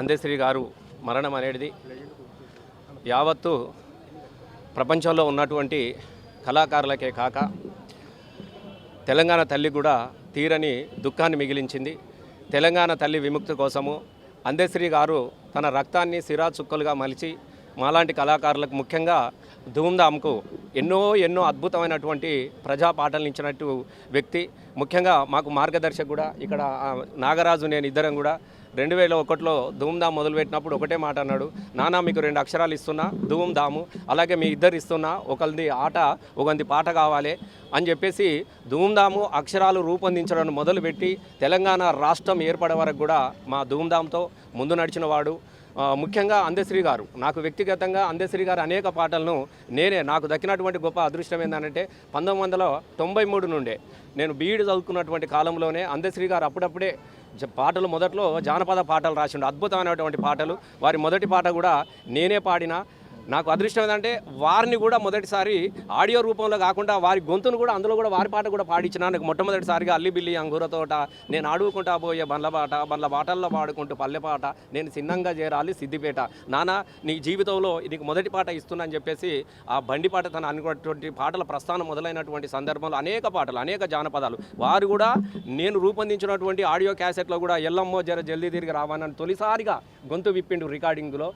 అందశ్రీ గారు మరణం అనేది యావత్తు ప్రపంచంలో ఉన్నటువంటి కళాకారులకే కాక తెలంగాణ తల్లి కూడా తీరని దుఃఖాన్ని మిగిలించింది. తెలంగాణ తల్లి విముక్తి కోసము అందశ్రీ గారు తన రక్తాన్ని సిరా చుక్కలుగా మలిచి మాలాంటి కళాకారులకు ముఖ్యంగా ధూమ్ధామ్కు ఎన్నో అద్భుతమైనటువంటి ప్రజా పాటలు ఇచ్చినట్టు వ్యక్తి. ముఖ్యంగా మాకు మార్గదర్శకు కూడా ఇక్కడ నాగరాజు నేను ఇద్దరం కూడా 2001లో ధూమ్ధామ్ మొదలుపెట్టినప్పుడు ఒకటే మాట అన్నాడు, నానా మీకు 2 అక్షరాలు ఇస్తున్నా ధూమ్ధాము, అలాగే మీ ఇద్దరు ఇస్తున్నా, ఒకరిది ఆట ఒకరిది పాట కావాలి అని చెప్పేసి ధూమ్ధాము అక్షరాలు రూపొందించడం మొదలుపెట్టి తెలంగాణ రాష్ట్రం ఏర్పడే వరకు కూడా మా ధూమ్ధామ్తో ముందు నడిచిన వాడు. ముఖ్యంగా అందశ్రీ గారు నాకు వ్యక్తిగతంగా అందశ్రీ గారు అనేక పాటలను నాకు దక్కినటువంటి గొప్ప అదృష్టం ఏంటంటే 1993 నుండే నేను బీఈడి చదువుకున్నటువంటి కాలంలోనే అందశ్రీ గారు అప్పుడప్పుడే పాటలు మొదట్లో జానపద పాటలు రాసిండు, అద్భుతమైనటువంటి పాటలు. వారి మొదటి పాట కూడా నేనే పాడిన. నాకు అదృష్టం ఏంటంటే వారిని కూడా మొదటిసారి ఆడియో రూపంలో కాకుండా వారి గొంతును కూడా అందులో కూడా వారి పాట కూడా పాడించిన. నాకు మొట్టమొదటిసారిగా అల్లి బిల్లి అంగూర తోట, నేను ఆడుకుంటా పోయే బండ్ల బాటల్లో పాడుకుంటూ పల్లె పాట, నేను చిన్నంగా చేరాలి సిద్దిపేట, నానా నీ జీవితంలో నీకు మొదటి పాట ఇస్తున్నా అని చెప్పేసి ఆ బండి పాట తను అనుకున్నటువంటి పాటల ప్రస్థానం మొదలైనటువంటి సందర్భంలో అనేక పాటలు అనేక జానపదాలు వారు కూడా నేను రూపొందించినటువంటి ఆడియో క్యాసెట్లో కూడా ఎల్లమ్మో జర జల్దీ తిరిగి రావాలని తొలిసారిగా గొంతు విప్పిండు రికార్డింగ్లో.